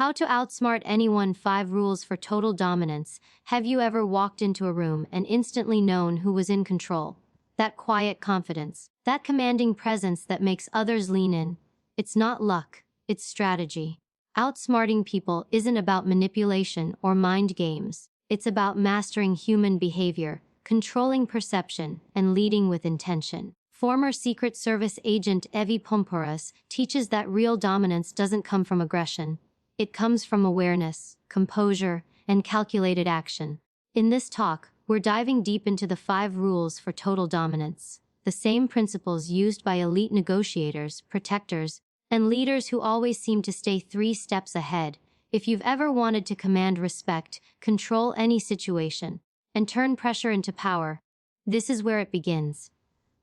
How to Outsmart Anyone 5 Rules for Total Dominance. Have you ever walked into a room and instantly known who was in control? That quiet confidence, that commanding presence that makes others lean in. It's not luck, it's strategy. Outsmarting people isn't about manipulation or mind games. It's about mastering human behavior, controlling perception, and leading with intention. Former Secret Service agent Evy Poumpouras teaches that real dominance doesn't come from aggression. It comes from awareness, composure, and calculated action. In this talk, we're diving deep into the 5 rules for total dominance, the same principles used by elite negotiators, protectors, and leaders who always seem to stay 3 steps ahead. If you've ever wanted to command respect, control any situation, and turn pressure into power, this is where it begins.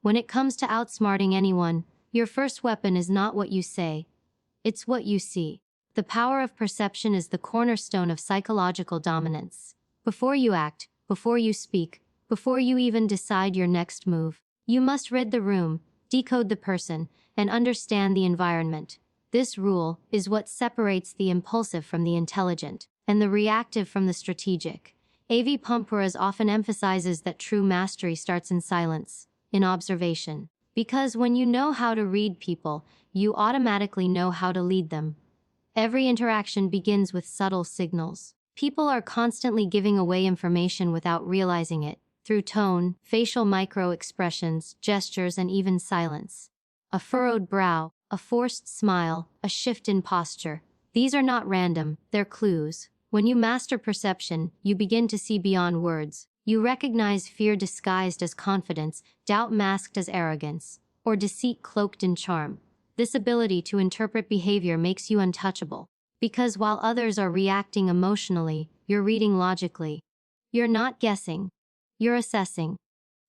When it comes to outsmarting anyone, your first weapon is not what you say, it's what you see. The power of perception is the cornerstone of psychological dominance. Before you act, before you speak, before you even decide your next move, you must read the room, decode the person, and understand the environment. This rule is what separates the impulsive from the intelligent, and the reactive from the strategic. Evy Poumpouras often emphasizes that true mastery starts in silence, in observation. Because when you know how to read people, you automatically know how to lead them. Every interaction begins with subtle signals. People are constantly giving away information without realizing it, through tone, facial micro-expressions, gestures, and even silence. A furrowed brow, a forced smile, a shift in posture. These are not random, they're clues. When you master perception, you begin to see beyond words. You recognize fear disguised as confidence, doubt masked as arrogance, or deceit cloaked in charm. This ability to interpret behavior makes you untouchable. Because while others are reacting emotionally, you're reading logically. You're not guessing. You're assessing.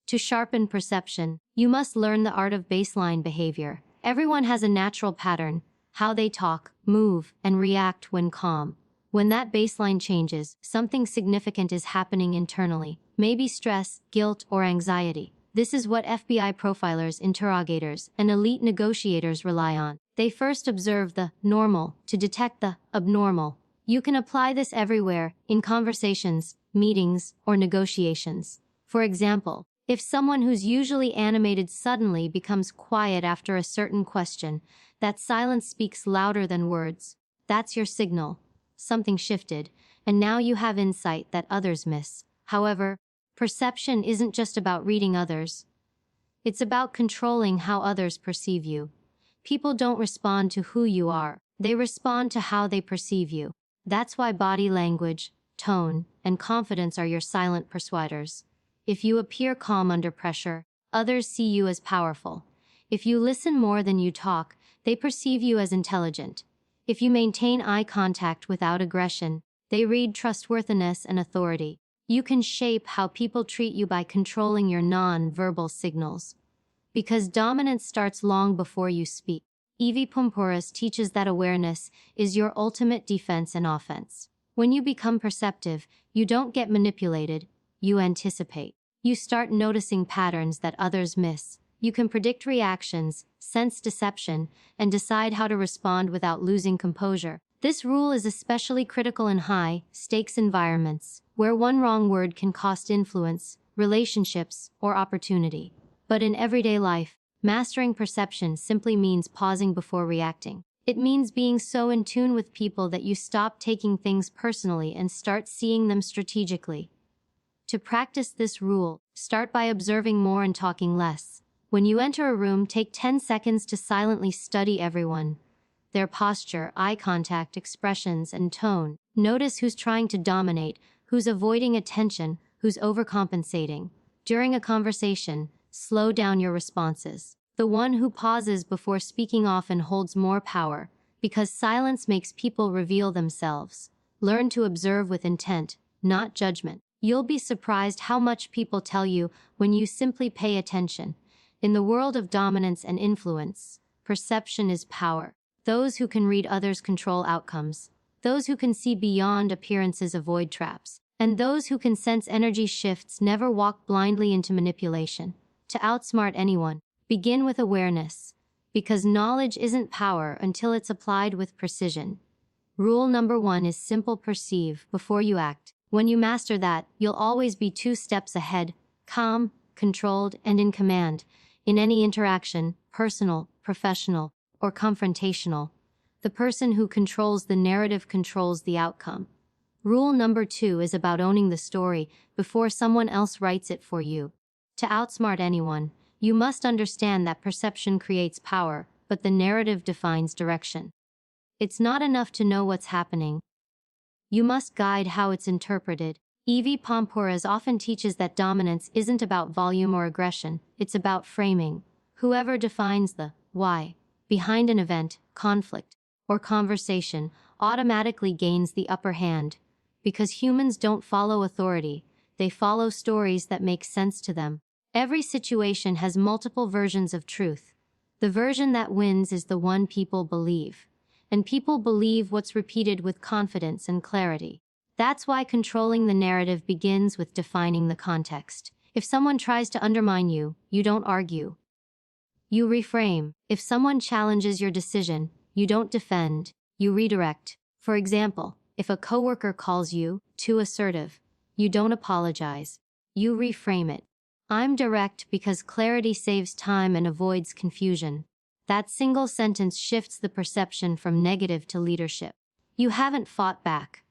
To sharpen perception, you must learn the art of baseline behavior. Everyone has a natural pattern, how they talk, move, and react when calm. When that baseline changes, something significant is happening internally. Maybe stress, guilt, or anxiety. This is what FBI profilers, interrogators, and elite negotiators rely on. They first observe the normal to detect the abnormal. You can apply this everywhere, in conversations, meetings, or negotiations. For example, if someone who's usually animated suddenly becomes quiet after a certain question, that silence speaks louder than words. That's your signal. Something shifted, and now you have insight that others miss. However, perception isn't just about reading others. It's about controlling how others perceive you. People don't respond to who you are. They respond to how they perceive you. That's why body language, tone, and confidence are your silent persuaders. If you appear calm under pressure, others see you as powerful. If you listen more than you talk, they perceive you as intelligent. If you maintain eye contact without aggression, they read trustworthiness and authority. You can shape how people treat you by controlling your non-verbal signals. Because dominance starts long before you speak. Evy Poumpouras teaches that awareness is your ultimate defense and offense. When you become perceptive, you don't get manipulated, you anticipate. You start noticing patterns that others miss. You can predict reactions, sense deception, and decide how to respond without losing composure. This rule is especially critical in high-stakes environments, where one wrong word can cost influence, relationships, or opportunity. But in everyday life, mastering perception simply means pausing before reacting. It means being so in tune with people that you stop taking things personally and start seeing them strategically. To practice this rule, start by observing more and talking less. When you enter a room, take 10 seconds to silently study everyone. Their posture, eye contact, expressions, and tone. Notice who's trying to dominate, who's avoiding attention, who's overcompensating. During a conversation, slow down your responses. The one who pauses before speaking often holds more power, because silence makes people reveal themselves. Learn to observe with intent, not judgment. You'll be surprised how much people tell you when you simply pay attention. In the world of dominance and influence, perception is power. Those who can read others control outcomes. Those who can see beyond appearances avoid traps. And those who can sense energy shifts never walk blindly into manipulation. To outsmart anyone, begin with awareness. Because knowledge isn't power until it's applied with precision. Rule number 1 is simple: perceive before you act. When you master that, you'll always be 2 steps ahead, calm, controlled, and in command. In any interaction, personal, professional, or confrontational, the person who controls the narrative controls the outcome. Rule number 2 is about owning the story before someone else writes it for you. To outsmart anyone, you must understand that perception creates power, but the narrative defines direction. It's not enough to know what's happening. You must guide how it's interpreted. Evy Poumpouras often teaches that dominance isn't about volume or aggression, it's about framing. Whoever defines the why behind an event, conflict, or conversation automatically gains the upper hand. Because humans don't follow authority, they follow stories that make sense to them. Every situation has multiple versions of truth. The version that wins is the one people believe. And people believe what's repeated with confidence and clarity. That's why controlling the narrative begins with defining the context. If someone tries to undermine you, you don't argue. You reframe. If someone challenges your decision, you don't defend, you redirect. For example, if a coworker calls you too assertive, you don't apologize. You reframe it. I'm direct because clarity saves time and avoids confusion. That single sentence shifts the perception from negative to leadership. You haven't fought back.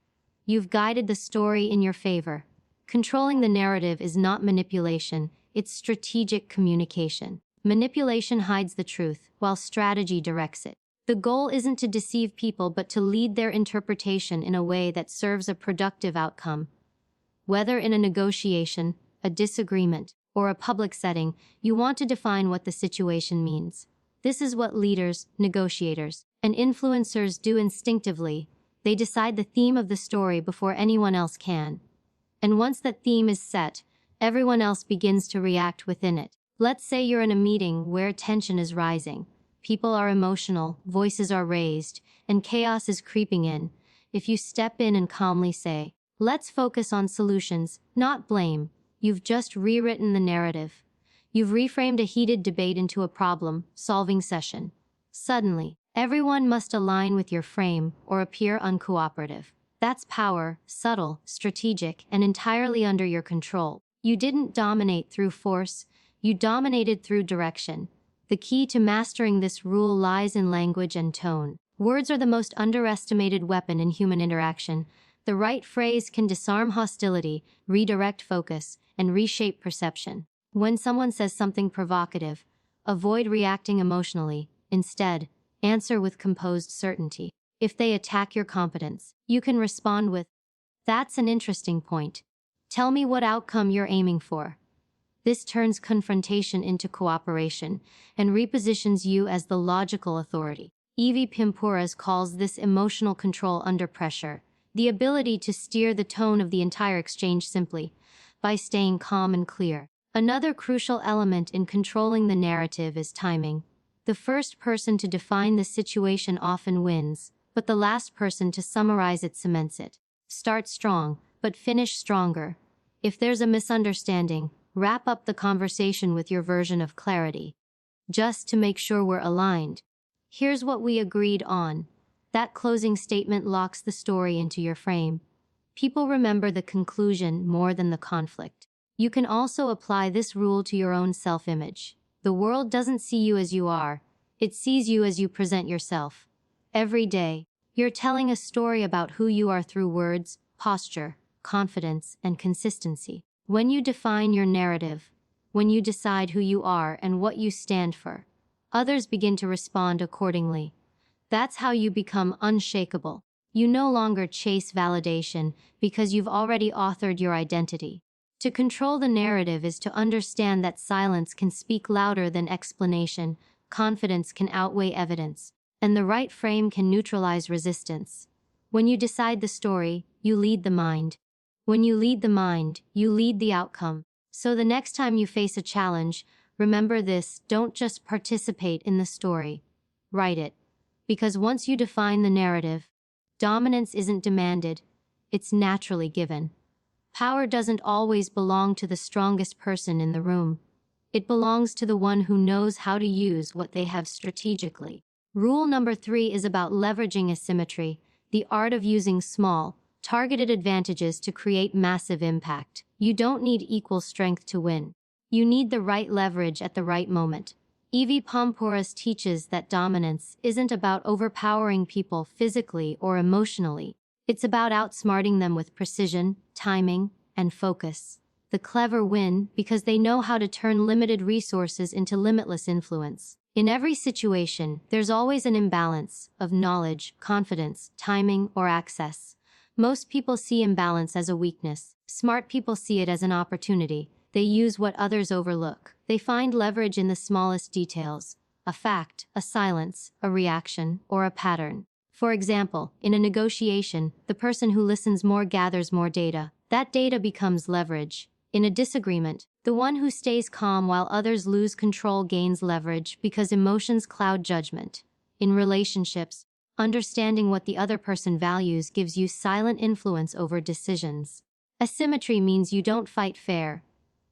You've guided the story in your favor. Controlling the narrative is not manipulation, it's strategic communication. Manipulation hides the truth, while strategy directs it. The goal isn't to deceive people but to lead their interpretation in a way that serves a productive outcome. Whether in a negotiation, a disagreement, or a public setting, you want to define what the situation means. This is what leaders, negotiators, and influencers do instinctively. They decide the theme of the story before anyone else can. And once that theme is set, everyone else begins to react within it. Let's say you're in a meeting where tension is rising. People are emotional, voices are raised, and chaos is creeping in. If you step in and calmly say, "Let's focus on solutions, not blame," you've just rewritten the narrative. You've reframed a heated debate into a problem-solving session. Suddenly, everyone must align with your frame or appear uncooperative. That's power, subtle, strategic, and entirely under your control. You didn't dominate through force, you dominated through direction. The key to mastering this rule lies in language and tone. Words are the most underestimated weapon in human interaction. The right phrase can disarm hostility, redirect focus, and reshape perception. When someone says something provocative, avoid reacting emotionally. Instead, answer with composed certainty. If they attack your competence, you can respond with, "That's an interesting point. Tell me what outcome you're aiming for." This turns confrontation into cooperation and repositions you as the logical authority. Evy Poumpouras calls this emotional control under pressure, the ability to steer the tone of the entire exchange simply by staying calm and clear. Another crucial element in controlling the narrative is timing. The first person to define the situation often wins, but the last person to summarize it cements it. Start strong, but finish stronger. If there's a misunderstanding, wrap up the conversation with your version of clarity. Just to make sure we're aligned. Here's what we agreed on. That closing statement locks the story into your frame. People remember the conclusion more than the conflict. You can also apply this rule to your own self-image. The world doesn't see you as you are, it sees you as you present yourself. Every day, you're telling a story about who you are through words, posture, confidence, and consistency. When you define your narrative, when you decide who you are and what you stand for, others begin to respond accordingly. That's how you become unshakable. You no longer chase validation because you've already authored your identity. To control the narrative is to understand that silence can speak louder than explanation, confidence can outweigh evidence, and the right frame can neutralize resistance. When you decide the story, you lead the mind. When you lead the mind, you lead the outcome. So the next time you face a challenge, remember this: don't just participate in the story. Write it. Because once you define the narrative, dominance isn't demanded, it's naturally given. Power doesn't always belong to the strongest person in the room. It belongs to the one who knows how to use what they have strategically. Rule number 3 is about leveraging asymmetry. the art of using small, targeted advantages to create massive impact. You don't need equal strength to win. You need the right leverage at the right moment. Evy Poumpouras teaches that dominance isn't about overpowering people physically or emotionally. It's about outsmarting them with precision, timing, and focus. The clever win because they know how to turn limited resources into limitless influence. In every situation, there's always an imbalance of knowledge, confidence, timing, or access. Most people see imbalance as a weakness. Smart people see it as an opportunity. They use what others overlook. They find leverage in the smallest details: a fact, a silence, a reaction, or a pattern. For example, in a negotiation, the person who listens more gathers more data. That data becomes leverage. In a disagreement, the one who stays calm while others lose control gains leverage because emotions cloud judgment. In relationships, understanding what the other person values gives you silent influence over decisions. Asymmetry means you don't fight fair.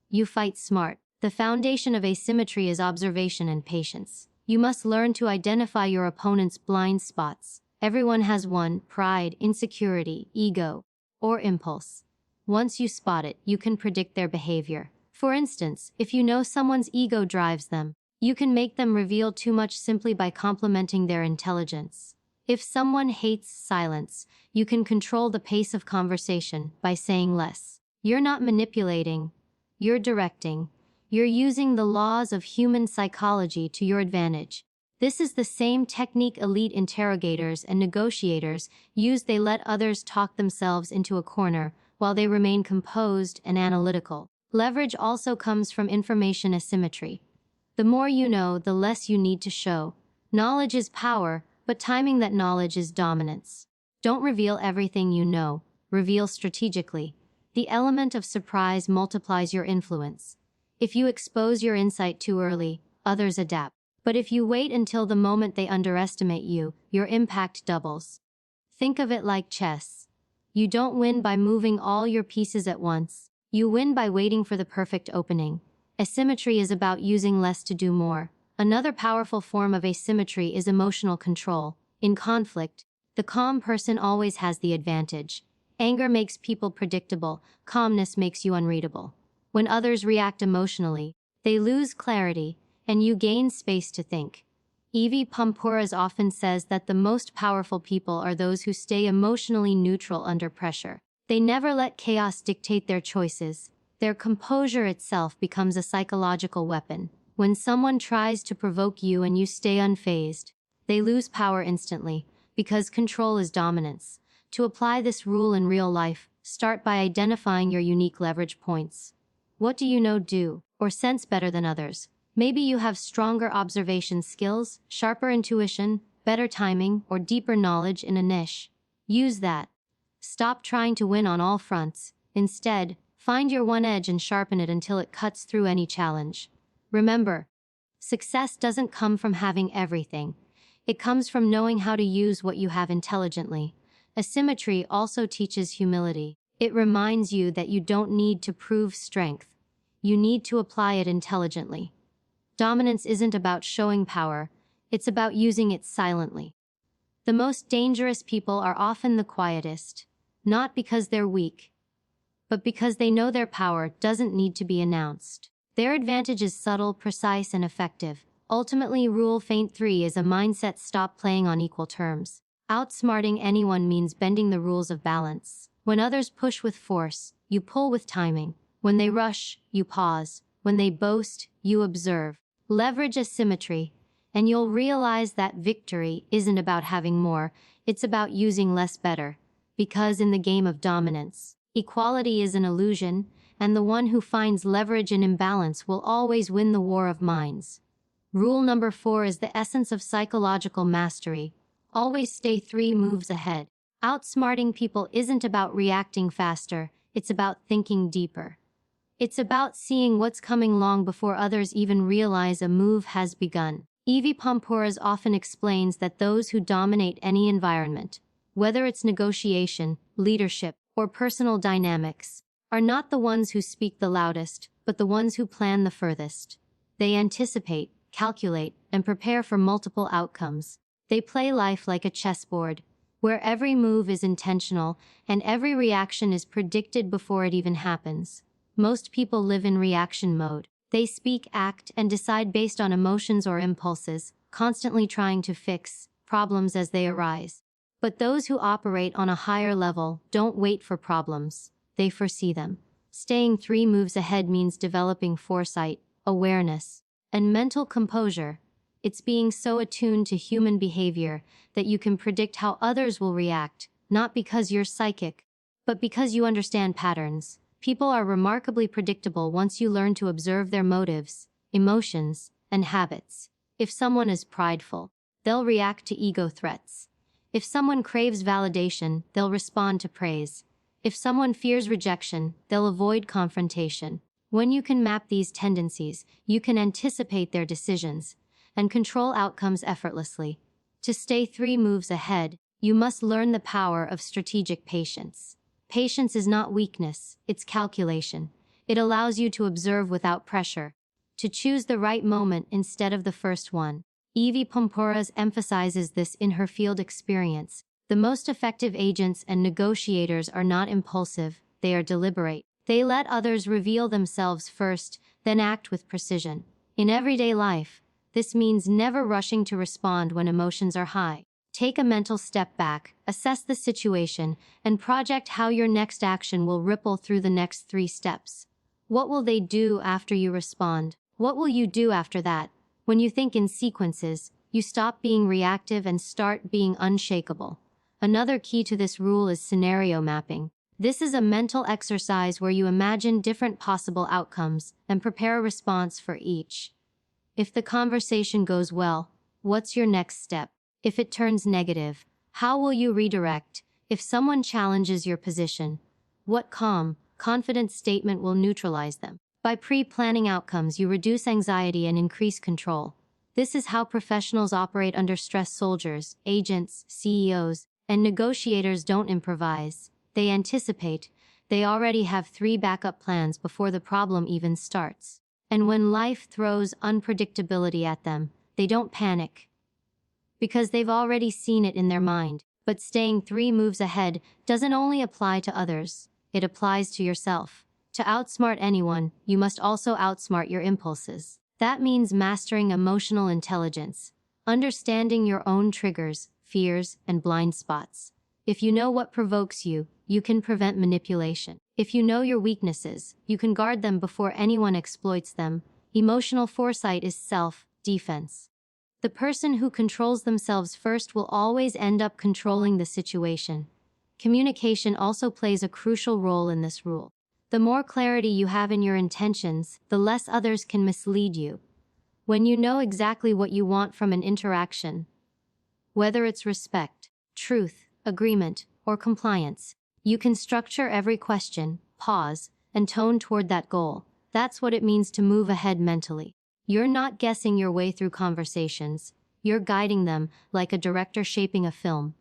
You fight smart. The foundation of asymmetry is observation and patience. You must learn to identify your opponent's blind spots. Everyone has one: pride, insecurity, ego, or impulse. Once you spot it, you can predict their behavior. For instance, if you know someone's ego drives them, you can make them reveal too much simply by complimenting their intelligence. If someone hates silence, you can control the pace of conversation by saying less. You're not manipulating, you're directing. You're using the laws of human psychology to your advantage. This is the same technique elite interrogators and negotiators use. They let others talk themselves into a corner while they remain composed and analytical. Leverage also comes from information asymmetry. The more you know, the less you need to show. Knowledge is power, but timing that knowledge is dominance. Don't reveal everything you know. Reveal strategically. The element of surprise multiplies your influence. If you expose your insight too early, others adapt. But if you wait until the moment they underestimate you, your impact doubles. Think of it like chess. You don't win by moving all your pieces at once. You win by waiting for the perfect opening. Asymmetry is about using less to do more. Another powerful form of asymmetry is emotional control. In conflict, the calm person always has the advantage. Anger makes people predictable. Calmness makes you unreadable. When others react emotionally, they lose clarity, and you gain space to think. Evy Poumpouras often says that the most powerful people are those who stay emotionally neutral under pressure. They never let chaos dictate their choices. Their composure itself becomes a psychological weapon. When someone tries to provoke you and you stay unfazed, they lose power instantly, because control is dominance. To apply this rule in real life, start by identifying your unique leverage points. What do you know, do, or sense better than others? Maybe you have stronger observation skills, sharper intuition, better timing, or deeper knowledge in a niche. Use that. Stop trying to win on all fronts. Instead, find your one edge and sharpen it until it cuts through any challenge. Remember, success doesn't come from having everything. It comes from knowing how to use what you have intelligently. Asymmetry also teaches humility. It reminds you that you don't need to prove strength. You need to apply it intelligently. Dominance isn't about showing power, it's about using it silently. The most dangerous people are often the quietest, not because they're weak, but because they know their power doesn't need to be announced. Their advantage is subtle, precise, and effective. Ultimately, Rule Feint 3 is a mindset: stop playing on equal terms. Outsmarting anyone means bending the rules of balance. When others push with force, you pull with timing. When they rush, you pause. When they boast, you observe. Leverage asymmetry, and you'll realize that victory isn't about having more, it's about using less better. Because in the game of dominance, equality is an illusion, and the one who finds leverage in imbalance will always win the war of minds. Rule number 4 is the essence of psychological mastery. Always stay 3 moves ahead. Outsmarting people isn't about reacting faster, it's about thinking deeper. It's about seeing what's coming long before others even realize a move has begun. Evy Poumpouras often explains that those who dominate any environment, whether it's negotiation, leadership, or personal dynamics, are not the ones who speak the loudest, but the ones who plan the furthest. They anticipate, calculate, and prepare for multiple outcomes. They play life like a chessboard, where every move is intentional and every reaction is predicted before it even happens. Most people live in reaction mode. They speak, act, and decide based on emotions or impulses, constantly trying to fix problems as they arise. But those who operate on a higher level don't wait for problems, they foresee them. Staying 3 moves ahead means developing foresight, awareness, and mental composure. It's being so attuned to human behavior that you can predict how others will react, not because you're psychic, but because you understand patterns. People are remarkably predictable once you learn to observe their motives, emotions, and habits. If someone is prideful, they'll react to ego threats. If someone craves validation, they'll respond to praise. If someone fears rejection, they'll avoid confrontation. When you can map these tendencies, you can anticipate their decisions and control outcomes effortlessly. To stay 3 moves ahead, you must learn the power of strategic patience. Patience is not weakness, it's calculation. It allows you to observe without pressure, to choose the right moment instead of the first one. Evy Poumpouras emphasizes this in her field experience. The most effective agents and negotiators are not impulsive, they are deliberate. They let others reveal themselves first, then act with precision. In everyday life, this means never rushing to respond when emotions are high. Take a mental step back, assess the situation, and project how your next action will ripple through the next 3 steps. What will they do after you respond? What will you do after that? When you think in sequences, you stop being reactive and start being unshakable. Another key to this rule is scenario mapping. This is a mental exercise where you imagine different possible outcomes and prepare a response for each. If the conversation goes well, what's your next step? If it turns negative, how will you redirect? If someone challenges your position, what calm, confident statement will neutralize them? By pre-planning outcomes, you reduce anxiety and increase control. This is how professionals operate under stress. Soldiers, agents, CEOs, and negotiators don't improvise. They anticipate. They already have 3 backup plans before the problem even starts. And when life throws unpredictability at them, they don't panic, because they've already seen it in their mind. But staying 3 moves ahead doesn't only apply to others, it applies to yourself. To outsmart anyone, you must also outsmart your impulses. That means mastering emotional intelligence, understanding your own triggers, fears, and blind spots. If you know what provokes you, you can prevent manipulation. If you know your weaknesses, you can guard them before anyone exploits them. Emotional foresight is self-defense. The person who controls themselves first will always end up controlling the situation. Communication also plays a crucial role in this rule. The more clarity you have in your intentions, the less others can mislead you. When you know exactly what you want from an interaction, whether it's respect, truth, agreement, or compliance, you can structure every question, pause, and tone toward that goal. That's what it means to move ahead mentally. You're not guessing your way through conversations, you're guiding them like a director shaping a film.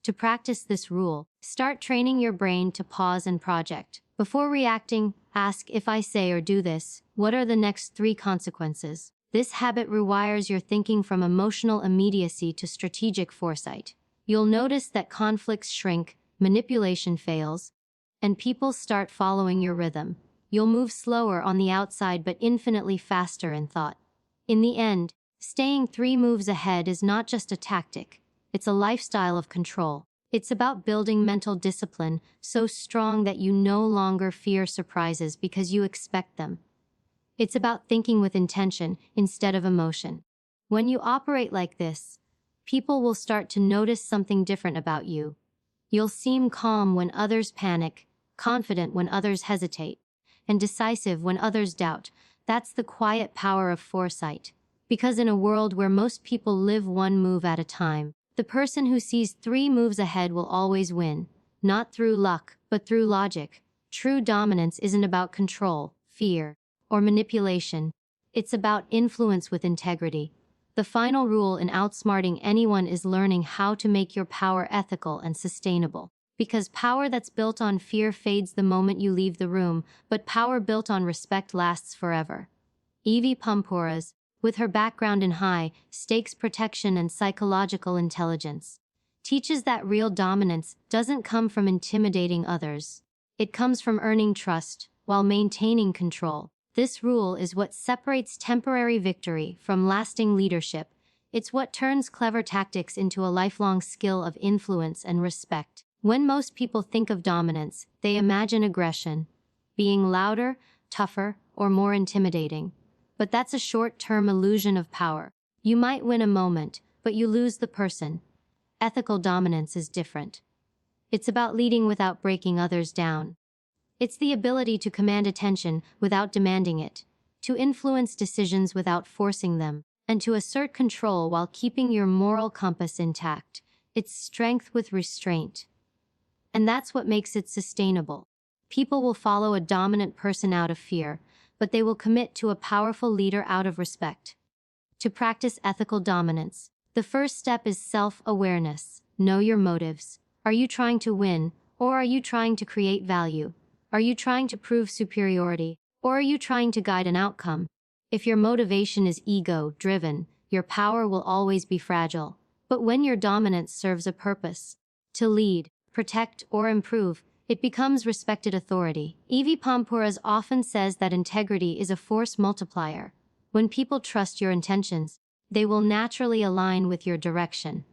To practice this rule, start training your brain to pause and project. Before reacting, ask, if I say or do this, what are the next 3 consequences? This habit rewires your thinking from emotional immediacy to strategic foresight. You'll notice that conflicts shrink, manipulation fails, and people start following your rhythm. You'll move slower on the outside but infinitely faster in thought. In the end, staying 3 moves ahead is not just a tactic, it's a lifestyle of control. It's about building mental discipline so strong that you no longer fear surprises because you expect them. It's about thinking with intention instead of emotion. When you operate like this, people will start to notice something different about you. You'll seem calm when others panic, confident when others hesitate, and decisive when others doubt. That's the quiet power of foresight. Because in a world where most people live 1 move at a time, the person who sees 3 moves ahead will always win, not through luck, but through logic. True dominance isn't about control, fear, or manipulation. It's about influence with integrity. The final rule in outsmarting anyone is learning how to make your power ethical and sustainable. Because power that's built on fear fades the moment you leave the room, but power built on respect lasts forever. Evy Poumpouras, with her background in high-stakes protection and psychological intelligence, teaches that real dominance doesn't come from intimidating others. It comes from earning trust while maintaining control. This rule is what separates temporary victory from lasting leadership. It's what turns clever tactics into a lifelong skill of influence and respect. When most people think of dominance, they imagine aggression, being louder, tougher, or more intimidating. But that's a short-term illusion of power. You might win a moment, but you lose the person. Ethical dominance is different. It's about leading without breaking others down. It's the ability to command attention without demanding it, to influence decisions without forcing them, and to assert control while keeping your moral compass intact. It's strength with restraint. And that's what makes it sustainable. People will follow a dominant person out of fear, but they will commit to a powerful leader out of respect. To practice ethical dominance, the first step is self-awareness. Know your motives. Are you trying to win, or are you trying to create value? Are you trying to prove superiority, or are you trying to guide an outcome? If your motivation is ego-driven, your power will always be fragile. But when your dominance serves a purpose, to lead, protect, or improve, it becomes respected authority. Evy Poumpouras often says that integrity is a force multiplier. When people trust your intentions, they will naturally align with your direction.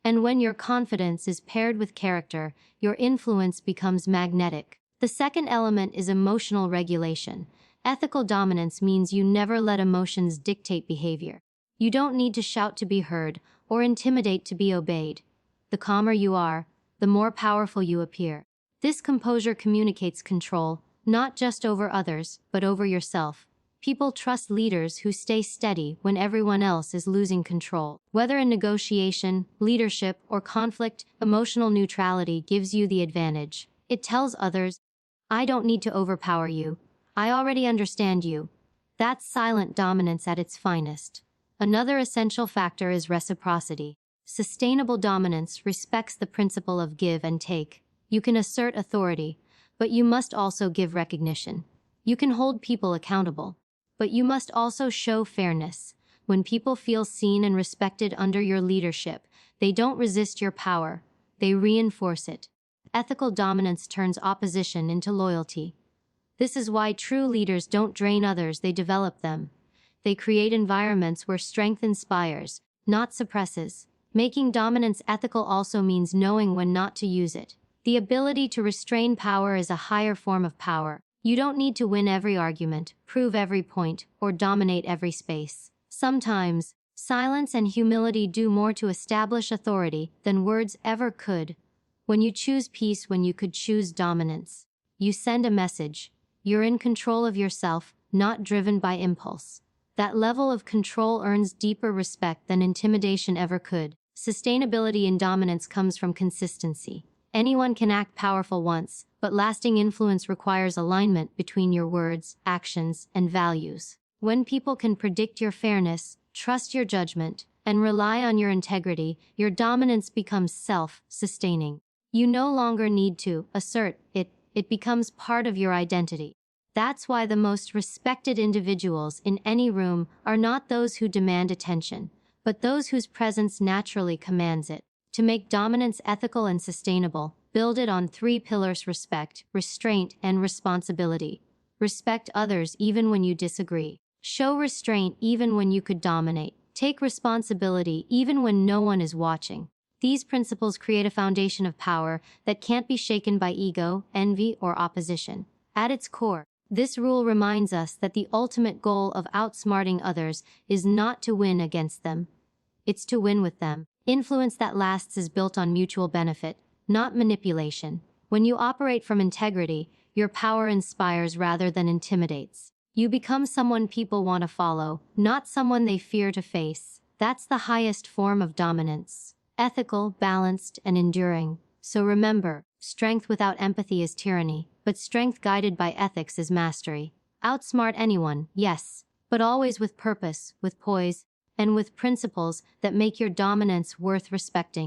And when your confidence is paired with character, your influence becomes magnetic. The second element is emotional regulation. Ethical dominance means you never let emotions dictate behavior. You don't need to shout to be heard or intimidate to be obeyed. The calmer you are, the more powerful you appear. This composure communicates control, not just over others, but over yourself. People trust leaders who stay steady when everyone else is losing control. Whether in negotiation, leadership, or conflict, emotional neutrality gives you the advantage. It tells others, I don't need to overpower you. I already understand you. That's silent dominance at its finest. Another essential factor is reciprocity. Sustainable dominance respects the principle of give and take. You can assert authority, but you must also give recognition. You can hold people accountable, but you must also show fairness. When people feel seen and respected under your leadership, they don't resist your power, they reinforce it. Ethical dominance turns opposition into loyalty. This is why true leaders don't drain others, they develop them. They create environments where strength inspires, not suppresses. Making dominance ethical also means knowing when not to use it. The ability to restrain power is a higher form of power. You don't need to win every argument, prove every point, or dominate every space. Sometimes, silence and humility do more to establish authority than words ever could. When you choose peace when you could choose dominance, you send a message. You're in control of yourself, not driven by impulse. That level of control earns deeper respect than intimidation ever could. Sustainability in dominance comes from consistency. Anyone can act powerful once, but lasting influence requires alignment between your words, actions, and values. When people can predict your fairness, trust your judgment, and rely on your integrity, your dominance becomes self-sustaining. You no longer need to assert it, it becomes part of your identity. That's why the most respected individuals in any room are not those who demand attention, but those whose presence naturally commands it. To make dominance ethical and sustainable, build it on 3 pillars: respect, restraint, and responsibility. Respect others even when you disagree. Show restraint even when you could dominate. Take responsibility even when no one is watching. These principles create a foundation of power that can't be shaken by ego, envy, or opposition. At its core, this rule reminds us that the ultimate goal of outsmarting others is not to win against them. It's to win with them. Influence that lasts is built on mutual benefit, not manipulation. When you operate from integrity, your power inspires rather than intimidates. You become someone people want to follow, not someone they fear to face. That's the highest form of dominance. Ethical, balanced, and enduring. So remember, strength without empathy is tyranny, but strength guided by ethics is mastery. Outsmart anyone, yes, but always with purpose, with poise, and with principles that make your dominance worth respecting.